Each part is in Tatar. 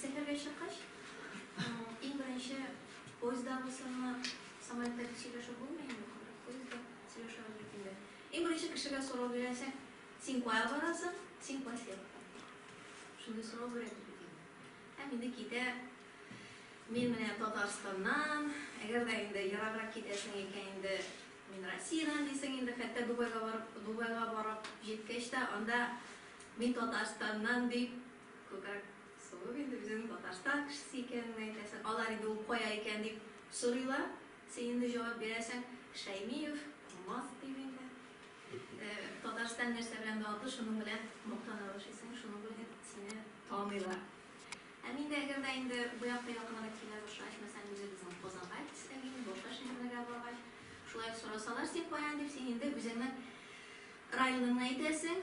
Seferga chiqish eng birinchi poyezdda bo'lsa-mi, samolyotda сөйләшү bo'lmaydi. Poyezdda сөйләшәбез endi. Eng birinchi kishiga so'rab berasang, sen qayerga borasan? Sen qayerga? Shunday so'rab beradi. Endi keta men mana Tataristondan, agarda endi yiroqroq ketasang ekan endi men Rossiyadan desang endi hatto Dubayga borib yetkazishda onda men Tataristondan deb ko'krak so'rab endi bizning Tatariston kishisi ekanini aytasan, ular endi u qo'ya ekan deb so'raylar, sen endi javob berasan, Shaymiyev, Mos deb endi Tatariston narsa bilan bog'liq, shuning bilan maqtana boshlaysan, shuning bilan seni taniylar. Endi agarda endi bu yoqqa yaqinroq kela boshlash, masalan, bizning Qozonga aytsak, boshqa shaharlarga borgach, shulay so'rasalar, sen qo'yan deb sen endi o'zingning rayoningni aytasan.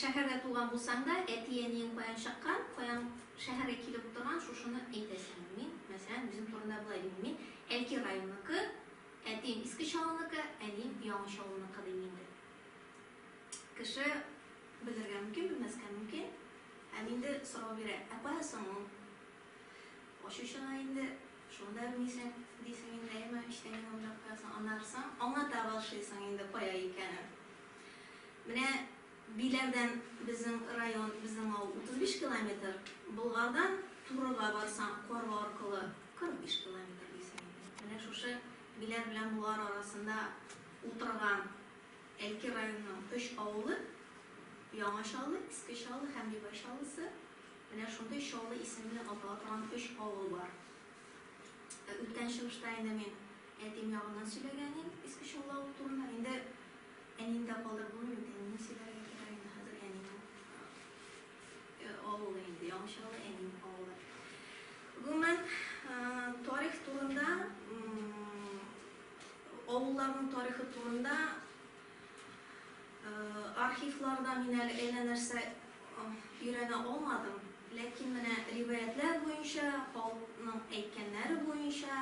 Shaharda tug'ilgan bo'lsang-da, etiyening qo'yan chaqqan, qo'yan shaharga kelib turgan, shuni aytasan. Men, masalan, bizim turunda bo'laydi. Men Elki rayonniki, etim Iskisholniki, enim Yo'g'isholniki deydi. Kishi bildirgan mumkin, bilmasgan mumkin. Endi so'rab beradi, "Apasan u?" O'sha endi shunda bilmaysan, desang endi nima ishdan o'ylab qo'yasan, onarsan, anglata boshlaysan endi qo'ya ekanini. Mana Bilardan bizim rayon, bizim avul 35 kilometr, Bulg'ardan Turaga borsan, Qorga orqali 45 kilometr desang. Mana shu Bilar bilan Bulg'ar orasida o'tirgan Elki rayonining 3 avuli, Yo'g'isholli, Iskisholli ham Bebashollisi. Mana shunday Sholli ismi bilan atalgan 3 avul bor. O'tgan shiftda endi men aytim yog'idan сөйләгәнем, Iskisholli avul turida endi eningda qoldirib bo'lmaydi. Endi sizlarga kerak hozir ening avul endi Yo'g'isholli ening avuli. Umuman tarix turida avullarning tarixi turida arxivlardan men hali narsa o'rgana olmadim. Lekin mana rivoyatlar bo'yicha, xalqning aytganlari bo'yicha,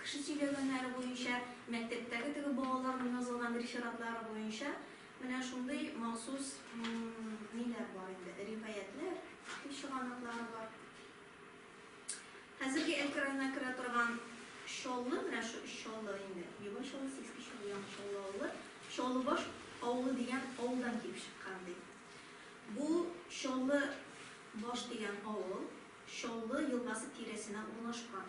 kishi so'ylaganlari bo'yicha, maktabdagi bolalarning yozilgan referatlari bo'yicha mana shunday maxsus nelar bor endi, rivoyatlar, ishg'onoqlari bor. Hozirgi Elki rayoniga kira turgan Sholli, mana shu Sholli endi Bebasholli, Iskisholli, Yo'g'isholli avuli, Shollibosh avuli degan ovuldan kelib chiqqan. Bu Sholli bosh degan avul Sholli yilg'asi terisidan o'rnashgan.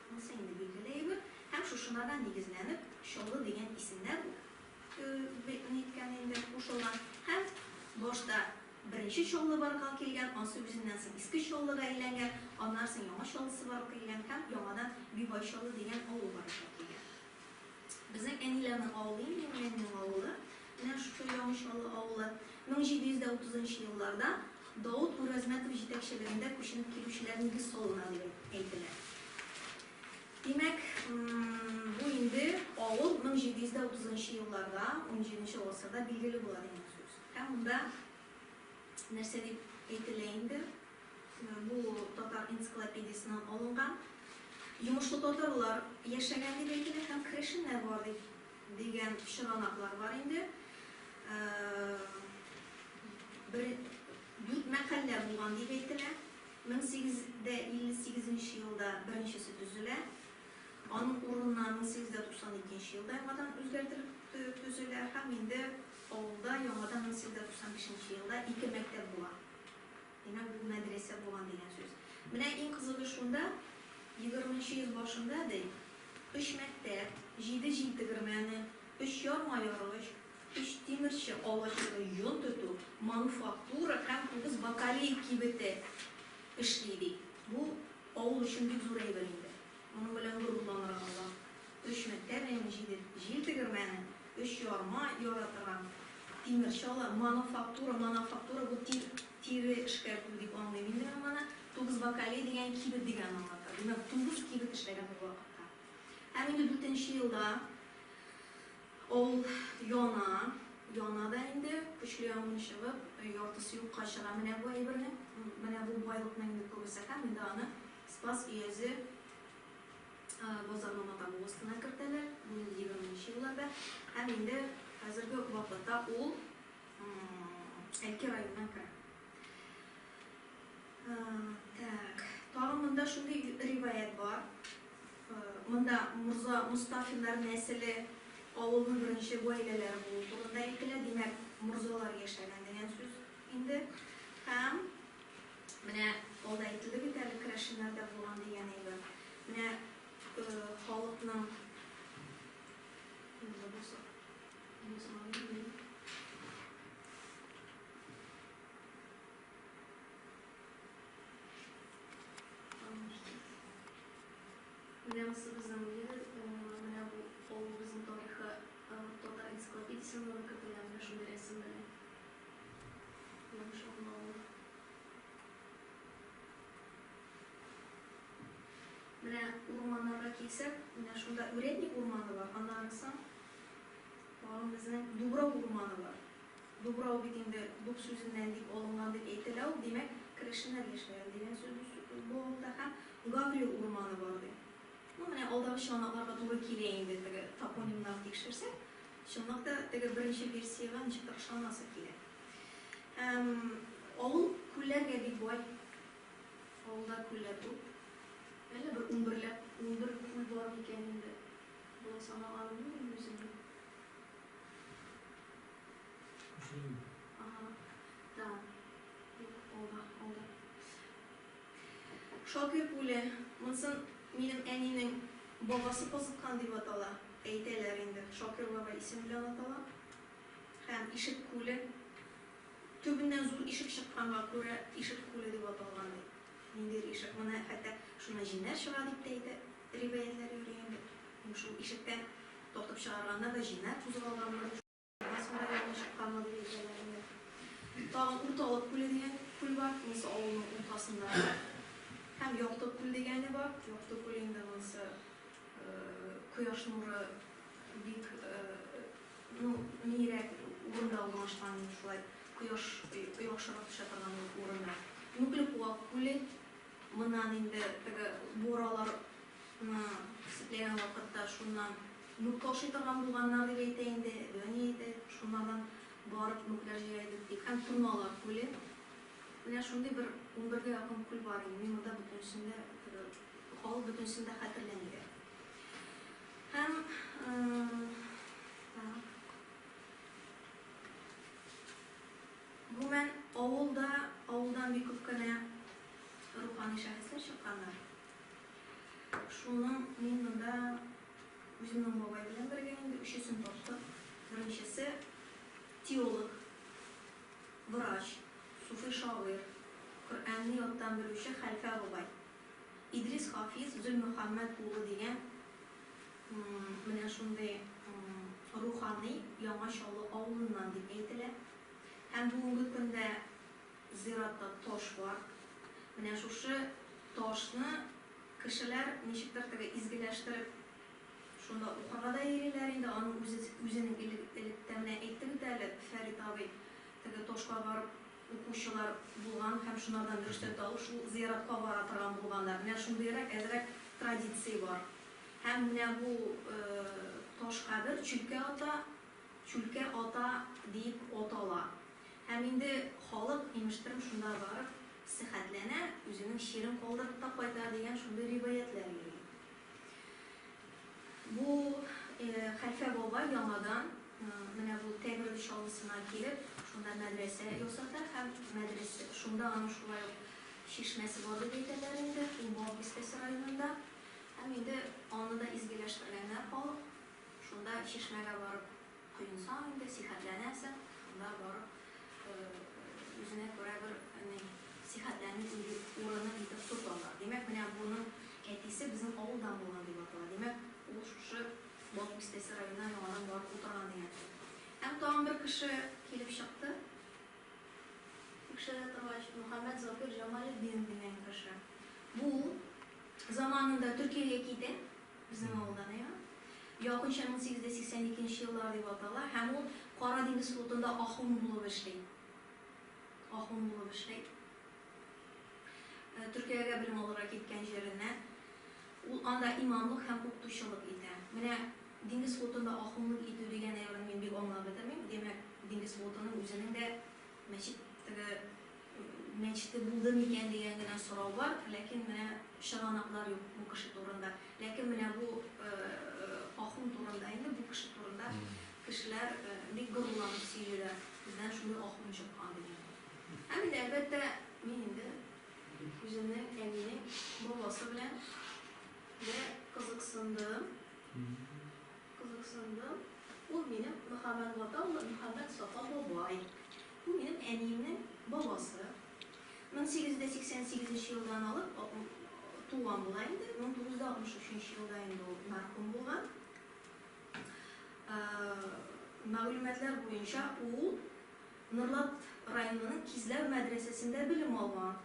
Bunisi endi belgilaydi. Ham shundan negizlanib Sholli degan ismlar netgan endi qo'shilgan. Ham boshda birinchi Sholli barqa kelgan, o'zidan so'ng Iskisholliga aylangan, ondan so'ng Yo'g'ishollisi barqa kelgan, ham yo'g'adan Bebasholli degan avul barqa kelgan. Bizning anilarning avuli, mening avuli, mana shu Yo'g'isholli avuli 1730-yillarda Davud O'razmatov yetakchiligida qo'shilib keluvchilarning izi solinadi deb aytiladi. Demak, bu endi avul 1730-yillarda, 17-asrda belgili bo'ladi degan so'z. Ham unda narsa deb aytiladi. Bu Tatar ensiklopediyasidan olingan. Yumushli tatarlar yashagan deb aytiladi, ham Krishinlar bor degan shironoqlar bor endi. Bir yurt mahallar bo'lgan deb aytiladi. 1858-yilda birinchisi tuziladi. Onun o'rnidan 1892-yilda yangidan o'zgartirib tuziladi. Ham endi ovulda yangidan 1895-yilda 2 maktab bo'lgan. Demak, bu madrasa bo'lgan degan so'z. Mana eng qizig'i shunda 20-yil boshida 3 maktab, 7 tegirmani, 3 yorma yorish, 3 temirchi olashida yo'l tutup, manufaktura ham 9 bakaliy kibiti ishlaydi. Bu avul uchun bek zo'r ayb endi. Uni bilan g'ururlanadigan 3 maktab, 7 tegirmani, 3 yorma yoradigan temirchi manufaktura bu teri ishkartu deb anglaymiz mana 9 bakaliy degan kibit degan ma'noda. Demak, 9 kibit ishlagan bu vaqtda. Ham endi 4-yilda avul yonada endi kuchli yong'in chiqib, yortisi yo'qqa chiqqan. Mana bu aybirni, mana bu boylikni ko'rsak ham endi uni Spas uyezi bozornomada bo'stina kirdilar. Bu 20-yillarda. Ham endi hozirgi vaqtda u Elki rayonidan kiradi. şunday rivayet var. Mında Murza Mustafa'lar nesli avulun birinci aileleri bulduğunda ikile demek Murzalar yaşagan degan söz indi. Hem mine olda aytıldı bir tane kreşinlerde bulan degan edi. Mine halkның Mine bizim mine bu bizim tarihi total ensiklopedisinin kapılarında şu bir resimleri. Mine urmanlara kesip, mine şunda üretnik urmanı var. Anlarsan, bizning Dubrov urmanı var. Dubrov bitinde dub sözünden dip olungan deb aytilav, demek Krishnalar yaşayan degan söz bu olda ham Gavril urmanı vardı. Bu mine aldağı şanaqlarga to'g'ri keleydi degi toponimlar tekshirsek, şanaqda degi birinchi versiyaga nechta shonasi keladi. Ovul kullarga deb boy. Ovulda kullar ko'p. Mana bir 11 kul bor ekaningda bu sanaqalimni o'zimni. Aha. Da. Olda. Shokir kuli, mısın benim enining babası pozikan deb atala. Aytaylar endi. Shokir baba ismi bilan atala. Ham ishik kuli. Tübünden zo'r ishik chiqqanga ko'ra ishik kuli deb atalgan. Nindir ishik. Mana hatta shuna jinlar shiga deb deydi. Rivoyatlar yurgan. Shu ishikdan to'xtab chiqarganda da jinlar qo'zg'alganlar. Aslında yanlış çıqqanlar deb aytaylar. Tağın urtalık kuli degan kul var. Nisi ovulning o'rtasida. Hem yoqta kul degani bor. Yoqta kul endi bo'lsa quyosh nuri bek niyrak o'rinda o'rnashgan shulay quyosh yoshroq tusha turgan o'rinda. Nukli quloq kuli bundan endi bo'ralarni siplagan vaqtda shundan nuk toshiydigan bo'lganlar deb aytayindi. Ya'ni shundan borib nuklar joyida deb ham turnolar kuli. Mana shunday bir 11 ga yaqin kul bor edi. Men unda butun sunda xatirlanadi. Ham bu men ovuldan bir ko'pgina ruhoniy shaxslar chiqqanlar. Shuni men unda o'zimning bobay bilan birga endi 3 ism topdim. Birinchisi teolog, vrach, sufi shoir, Qur'onni yoddan biluvchi Xalifa bobay. İdris Hafiz Zulmuhammad o'g'li degan mana shunday ruhoniy Yong'asholli ovulidan deb aytiladi. Ham bugungi kunda ziyoratda tosh bor. Mana shu toshni kishilar nechikdir izgilashtirib shunda o'qig'ada yerilar endi onun o'zining ilkdan aytdi Farid abi toshga borib o'quvchilar bo'lgan ham shunlardan birishtirib olib shu ziyoratga bora turgan bo'lganlar. Mana shundayroq azroq traditsiya bor. Ham mana bu tosh qabr chulka ota deb atalar. Ham endi xalq emishtirib shunda borib sihatlana o'zining shirin qoldirib qo'yadi degan shunday rivoyatlar bor. Bu Xalifa bobay yangadan mana bu Tegirli sholisina kelib shunda madrasa yosatdi. Ham madrasa shunda ana shulay shishmasi bor deb aytadilar endi u Bobistasi rayonida. Ham endi onida izgilashtirganlar xalq shunda shishmaga borib quyinsa endi sihatlanasa shunda borib o'zine ko'ra bir sihatlanib o'rnini bitib turdilar. Demak mana buning aytisi bizim ovuldan bo'lgan deb ataladi. Demak u shu Bobistasi rayonidan yondan borib o'tirgan degan. Hem tağım bir kişi kelib chiqdi. Kişi Muhammed Zokir Jamoliddin degan kişi. Bu zamanında Türkiye'ye keldi. Bizim ovuldan Yaqincha 1882-yillar deb ataladi. Ham u Qora dengiz flotida oxun bo'lib ishlaydi. Türkiye'ye bilim olarak ketgan yeridan u anda imomlik ham o'qituvchilik etdi. Mana dengiz flotida oxunlik etdi degan ayolni men bek anglab o'taman. Demak dengiz flotining o'zining de masjidga meçhide buldum iken degan gina so'rov bor, lekin mana shag'onoqlar yo'q bu kishi to'g'rida. Lekin mana bu oxun to'g'rida endi bu kishi to'g'rida kishilar bir gururlanib suydilar. Bizdan shunday oxun chiqqan degan. Hamda albatta men endi o'zimning Amining bobosi bilan qiziqsindim. U benim Muhammed Vatan ve Muhammed Safa Boboy. Bu benim Amining bobosi. 1888 yıldan alıp tuğan bulaydı. 1963 yılda endi o marhum bo'lgan. Ma'lumotlar bo'yicha u Nurlat rayonining Kizlav medresesinde bilim olgan.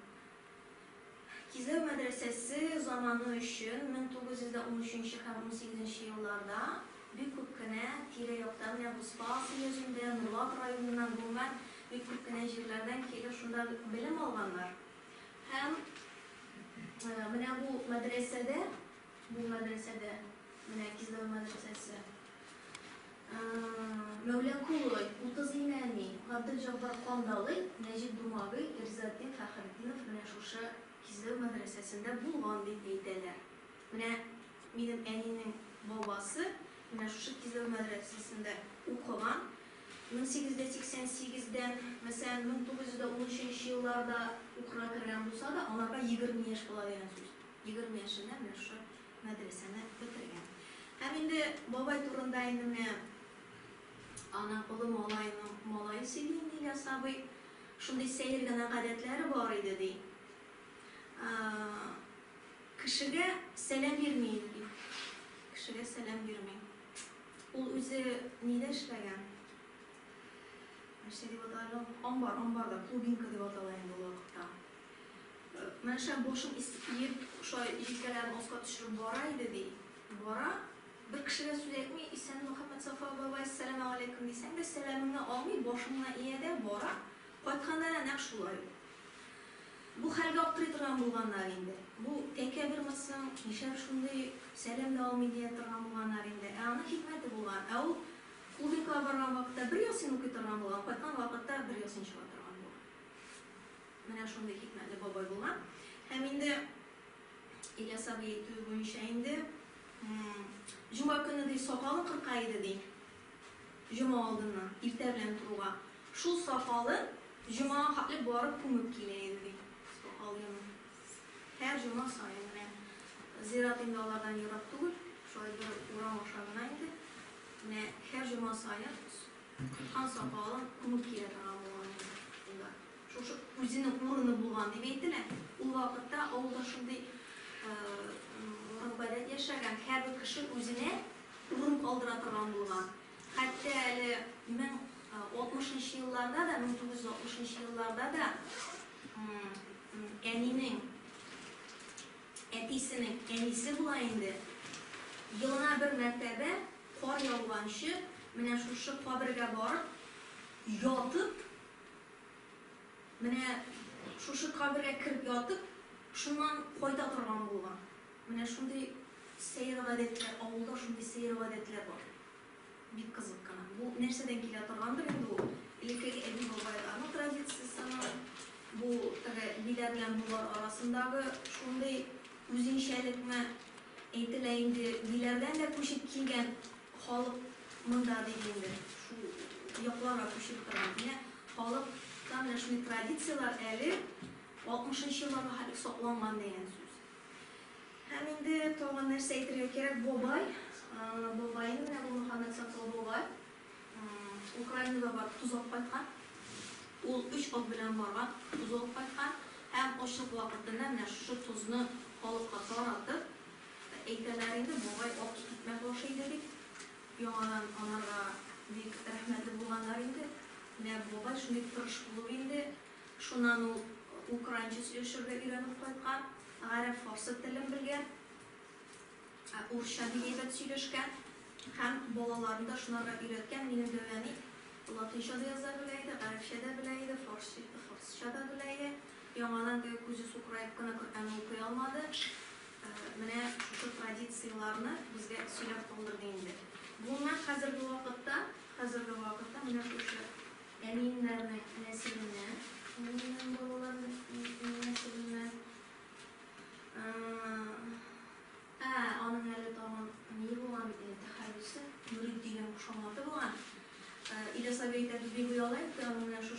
Kizlav medresesi zamanı üçün 1913-18 yıllarda bir ko'pgina tira-yoqdan bu Spasi yozunda Nurlat rayonidan bo'lgan bir ko'pgina yerlardan kelib shunda bilim olganlar. Hem mana bu medresede mana Kizlav medresesi Mevla Kuloy, Mutaz İmani, Abdülcabbar Qandaliy, Necip Dumagıy, Rizaddin Faxriddinov mana shu Kizlav medresesinde bo'lgan deb aytadilar. Mana mening Amining bobosi mana shu Kizlav medresesinde o'qigan. 1888'den mesela 1913 yıllarda okula kirgan bo'lsa da onlarga 20 yaş bo'ladi degan so'z. 20 yaşında mana shu medreseni bitirgan. Hem endi bobay turunda endi men ana qo'li molayni sevgan asabiy shunday seyrgana odatlari bor edi dey. Kishiga salom bermaydi. Kishiga salom bermaydi. U o'zi nida ishlagan? İşte diyorlar, ambarda, plugin diyorlar endi o vaqtda. Mana shu boshim isib, shu yigitlarni osqa tushirib boraydi dey. Bora bir kishiga so'z aytmay, "Sen Muhammad Safa boboy, assalomu alaykum" desang da salomingni olmay, boshimni iyada bora, qaytganda naq shulay. Bu halga olib turgan bo'lganlar endi. Bu takabirmisan, nishar shunday salomni olmay deya turgan bo'lganlar endi. Ana hikmati bo'lgan. Klubinga borgan vaqtda bir yo'sin o'qitirgan bo'lgan, qaytgan vaqtda bir yo'sin chiqartirgan bo'lgan. Mana shunday hikmatli boboy bo'lgan. Ham endi Ilyas abi aytib bo'yicha endi juma kunida soqoli qirqaydi dey. Juma oldindan erta bilan turgan. Shu soqoli juma haqli borib ko'mib kelaydi dey. Soqolini. Har juma sayin ziyorat indolardan yiroq tugul, shoy bir uram o'shaganaydi. Ne her cuma sayin qirqan soqolin ko'mib keladigan bo'lgan. Shu o'zini o'rnini bo'lgan deb aytdilar. U vaqtda ovulda shunday rag'bat yashagan har bir kishi o'zini o'rin qoldiradigan bo'lgan. Hatto 1960-yillarda da 1960-yillarda da Amining enisi bo'lan endi. Yilna bir martaba qor yog'ganishi, mana shu qabrga borib yotib, mana shu qabrga kirib yotib, shundan foyda turgan bo'lgan. Mana shunday seyr odatlar, ovulda shunday seyr odatlar bor. Bir qiziqqina. Bu narsadan keladigandir endi u. Ilgari Ebi boboylarning traditsiyasini bu bilar bilan bular orasındagi shunday o'zinchalikmi aytilaydi, bilardan da qo'shib kelgan xalq munda deganda shu yoqlarga qo'shib turgan. Xalqdan mana shunday traditsiyalar hali 60-yillarda hali saqlangan degan so'z. Ham endi to'g'ri narsa aytirish kerak. Boboyni mana bu Muhammad Safa boboy Ukrainada borib tuz olib qaytgan. U 3 ot bilan borgan, tuz olib qaytgan. Ham o'sha vaqtda mana shu tuzni xalqqa taratib aytalaringda boboy olib ketmoq boshlaydi deb yo'g'anan onlarga bek rahmatli bo'lganlar endi. Mana boboy shunday turish bo'lib endi shundan u ukraincha so'zlashga o'rganib qaytgan, arab farsi tilini bilgan, o'rsha deb so'zlashgan, ham bolalarni shunlarga o'rgatgan. Mening dövani latinchada yoza bilaydi, arabchada bilaydi, farschada bilaydi. Yo'g'anan ko'zi suqrayib Qur'on o'qiy olmadi. Mana shu traditsiyalarni bizga so'ylab qoldirdi endi. Bundan hozirgi vaqtda mana shu Aminlarning naslini, Aminning bolalar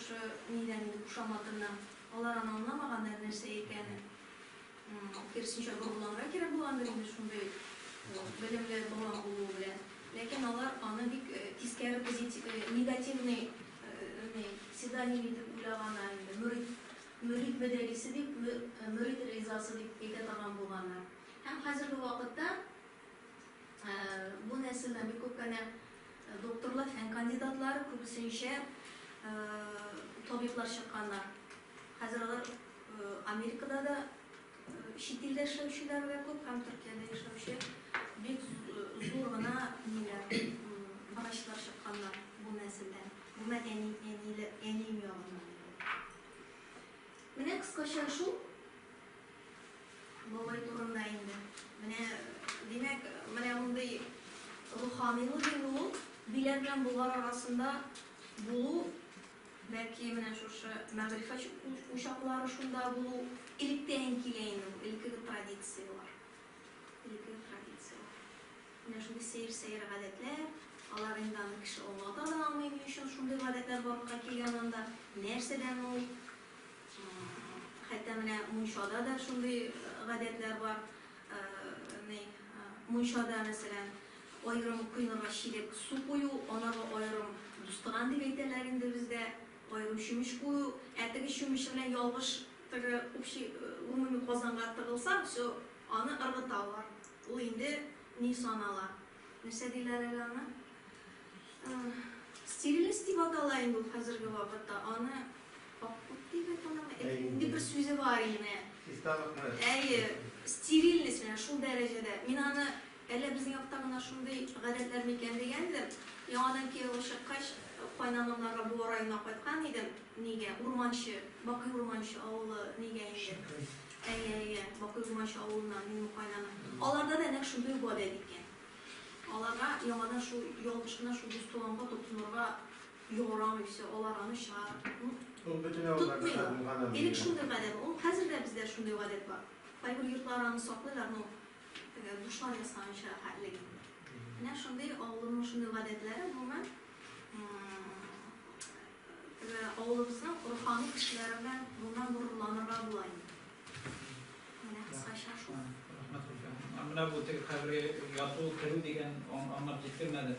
şu neden uşamadığına, onlar anlamagan nerse ekeni. Kersinçe bulanlar kere bulanlar indi şunday bilimler bulan buluğu bile. Lakin onlar ana bir tiskari pozitif, negativni sidani bir ulağana indi. Mürit bedelisi deyip, mürit rızası deyip ekatagan bulanlar. Hem hazırlı vakitte bu nesilden bir köpkene doktorlar, fen kandidatları köpüsünce tabipler çıkanlar. Hazırlar Amerika'da da şiddetle yaşamışlar ve köp hem Türkiye'de yaşamışlar. Bir zoruna neler, bağışlar çıkanlar bu nesilden. Bu en iyi yolundan. Mene kıskaça şu, babay turunda indi. Demek, bunday ruhaniylik yolu, bilen bilen bunlar arasında bulu, belki şu mağrifat uşakları şunda bulu, ilikte enkileyindi bu, ilikte tradisiya var. İlikte tradisiya var. Şunda seyir adetler, Allah'ından kişi olmadan da almayın için şunda adetler var, ki yanında nerseden ol, hatta munşada da şunda adetler var. Munşada mesela ayrım kuyunlarga şilip su koyu, onarga ayrım dustağan deb aytlarında bizde ayrım şümüş koyu, ertegi şümüş bilen yalgış umumi qozonga tig'ilsa, onu ırgıtawar. O endi nisanalar. Nesa deylar ana? Sterilist deb atalaydi bu hozirgi vaqtda. Onu deb aytolmayman. Endi bir so'zi bor edi. Sterilnis şu derecede. Minanı elle bizim yaptığımız şunday adetler miken degendim. Yandan ki o şakaş kaynanamlarga bu orayına koykan idim. Nige urmanşı, Bakı urmanşı avulu nige indi. Bakı urmanşı avulundan benim kaynanam. Onlarda da ne şunday bu dedikken. Onlarga yandan şu yol dışına şu dustulanma tutunurga yoğuramıyorsa onlarını şahar. Tutmuyor. İlk şunday adet. O hazırda bizde şunday adet var. Kaygır yurtlarını saklılar mı? Duşlar yasanışa halli. Ne şunday oğlunun şunday adetleri bu ben oğlumuzun ruhani kişilerinden bundan gururlanırlar bulayım. Ne kısaca şu. Amına bu tek kabri yatı kırı diyen anlat getirmedi.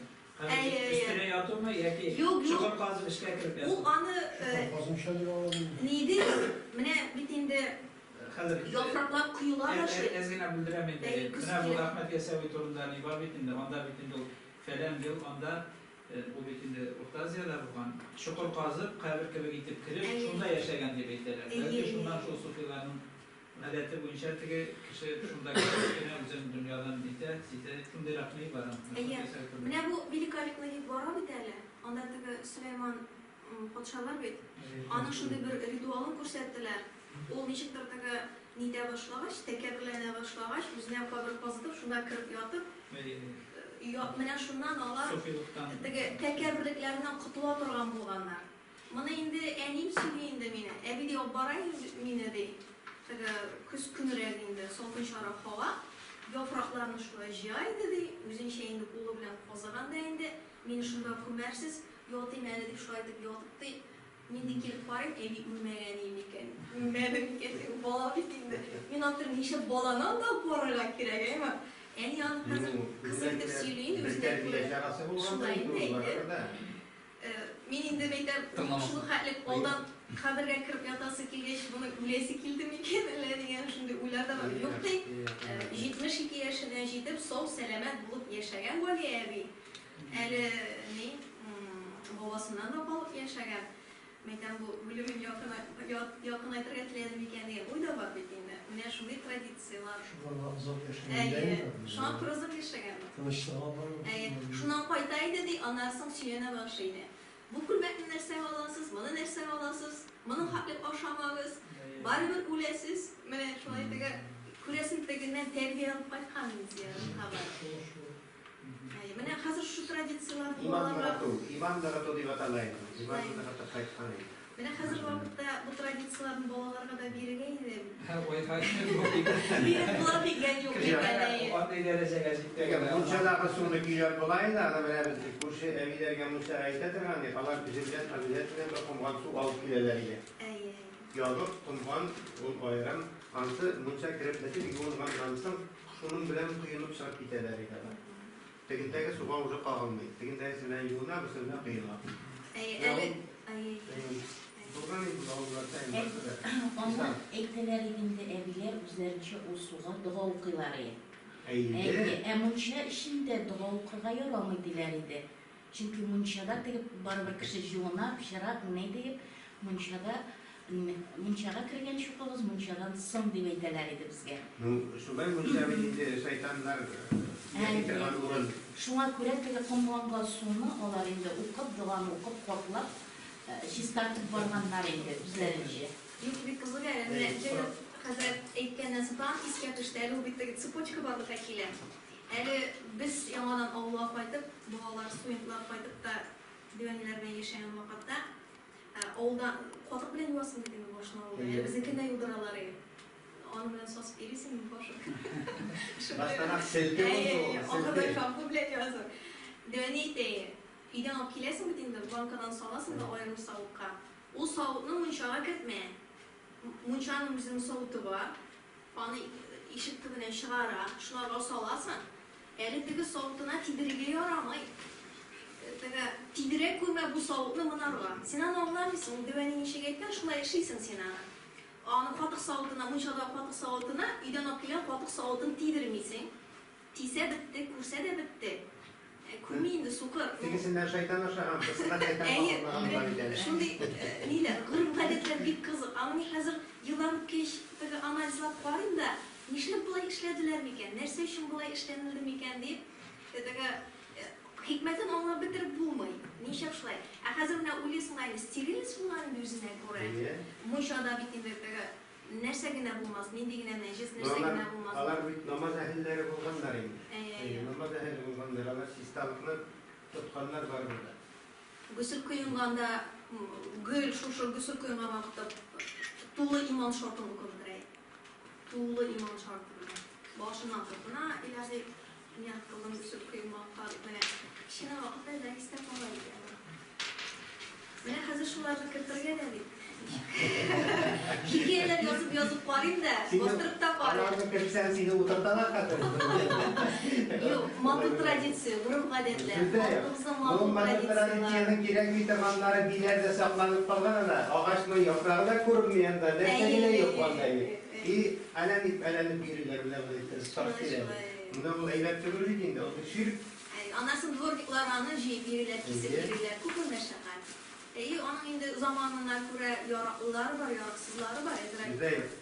Üstüne yatı mı ya ki? Şokar kazı işe kırıp yatı. O anı neydi? Mene bitinde yapraklar kuyular aşı. Ezgine bildiremedi. Mene bu Ahmet Yesevi torundan ibar bitinde. Onda bitinde falan yıl onda bu bitinde Ortazya'da bulan şokar kazı kabir kebe gidip kırıp şunda yaşayan diye beklerler. Belki şundan şu sufilerin adeti bu inşaattaki kişi şunda geçtiğine bizim dünyadan bite, şunda yapmayı var. Mene bu bilikalikle var mı biterler? Onda da Süleyman Padişahlar bit. Ana şunda bir ritualını ko'rsatdilar. O nechikdir nida boshlag'ach, tekerlana boshlag'ach, bizni ham qabr qozitab, shunda kirib yotib, mana shundan ular tekerbirliklaridan qutulib turgan bo'lganlar. Mana endi enim suydi meni, ebidi olib boray meni dey. Kuz kunragida sokin sharaf havo, yaproqlarni shunday jiyaydi dey, o'zing sheyni qo'li bilan qoziganda endi meni shunday ko'marsiz, yoting mana deb shu aytib yotibdi. Mendeki ilk evi ülmeğeniyim iken, ülmeğeniyim iken, bala bitinde. Men antır nişe balanan da paralar kirek ama en yanı kızıktır söyleyin, özüne şundayım deydi. Men indi meyter şunu halik oldan kabirge kirip yatası kilgeç, bunu ülesi kildim iken, yani şimdi uylarda var. Yok dey, 72 yaşına jitip, sağ selamet bulup yaşayan var ya evi. Eli babasından da balıp yaşayan. Meydan bu bilimin yakın aytırga tiledim ekeni uyda var bitinde. Mene şunday tradisiyalar. Şu an kuruzum yaşagan. Şundan qaytaydı dey, anlarsın suyana başlaydı. Bu kulbetni nerse alasız, bana nerse alasız, bana haklip aşamağız, baribir ulesiz. Mene şunday tege kuresin teginden terbiye alıp qaytkanınız yani haber. Mene hazır şu tradisiyalar İman da ratu diye batalaydı. İman da ratu kayıthanaydı. Mene hazır vakitte bu tradisiyalar yılçıların balalarga da birigeydi. Ha, oy hayır. Biri bulab bilgen yok ekeni. Onday derecege ciddi. Munçadağı sonrakiler bulaydı, adam bilemezdik. Bu şey evlerge munça aytadır, hani kalar bizimden abiletle de kumgan su alıp gidelerge. Yağlık, kumgan, ol ayram, antı munça kirepleşi bir yolgan nansın, şunun bilen kıyılıp çıkıp gidelerge kadar. Tegintege suğa ucu kalmaydı. Tegintege silen yoluna, bu silen kıyıla. Buradan iyi bu Onlar ektelerinde evler üzerince o suğa doğa okuyları. Munça işinde doğa okuğa yoramıydılar idi. Çünkü munçada deyip barbar kişi jona pişirak ne deyip munçaga kirgen şu kız munçadan sım demeydiler idi bizge. Şubay munça bilindi şeytanlar Şuna göre de kombanга sonu olar indi okup doğan okup korkulap şistartıp barmanlar indi üzerince. Yok bir kızı geldi. Hazret aytgandan so'ng iskatishda u bitta tsepочка bor vakili. Eli biz yamadan Alloh qaytib, bolalar suyuqlar qaytib da divanlar bilan yashagan vaqtda oldan qotiq bilan yuvasin degan boshna oldu. Biznikida yuldiralar edi. Onu bilan sosib erisin boshi. Baştan selke oldu. O kadar şampu bilan yuvasın. Divanite uydan olib kelasan bitinde bankadan solasın da ayrim sovuqqa. U sovuqni munchaga ketmay. Munçanın bizim soğutu var. Bana işit tübüne şıgara, şularga solasın. Elindeki soğutuna tidiriliyor ama tidirek koyma bu soğutunu mınarga. Sinan anlar mısın? Düvenin işe gitken şuna yaşaysın Sinan. Onu katık soğutuna, munçada katık soğutuna, üyden okuyan katık soğutunu tidirmeysin. Tise bitti, kurse de bitti. Kumiyindi sukur. Tekisinden şeytan aşağı, kısına şeytan bağlı. Şimdi neyle, gırım kadetler bir kızık. Ama hazır yıllanıp keş analizlap varayım da nişlep bulay işlediler miken, nerse için bulay işlenildi miken deyip hikmetin onlar bitirip bulmayı. Nişep şulay. Hazır ne ulisin aynı sterilis bulanın düzüne göre. Munşada bittiğinde nersegine bulmaz, nindigine necis, nersegine bulmaz. Alar namaz ehilleri bulganlar imiş. Namaz ehilleri bulganlar, alar sistalıklı tutkanlar var burada. Gusül kuyunganda, gül şuşur gusül kuyunga vaxtda tuğlu iman şartını kurdurayım. Tuğlu iman şartını. Başından tutuna, ileride niyat kıldım gusül kuyunga vaxtda. Kişine vaxtda da istep olaydı. Mene hazır şuları kırtırgen edik. Hikayeler yazıp varayım da, bastırıp da varayım. Allah'ın kırpsen seni utantanak kadar. Yok, matı tradisiyon, grup adetler. Bu matı tradisiyonun gerek bitirmanları bir yerde saklanıp kalgan da, ağaçın yaprağı da kurulmayan da, nesine yok vallahi. Alanıp biriler bile böyle buna bu eylep türlüğünde, o da şirk. Anasın dvorniklarını biriler, kesip biriler, kupun meşakal. Onun indi zamanına göre yaraklıları var, yaraksızları var.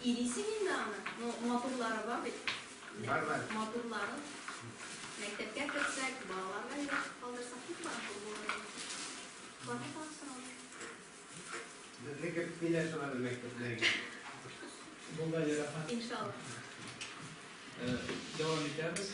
İrisi miydi ana? Motorları var. Var. Motorları. Mektepke kıtsek, bağlarla kaldırsak hiç var. Var mı kalsın olur? Ne kötü bilir sonra mekteplerine. Bundan yarahan İnşallah. devam ederiz.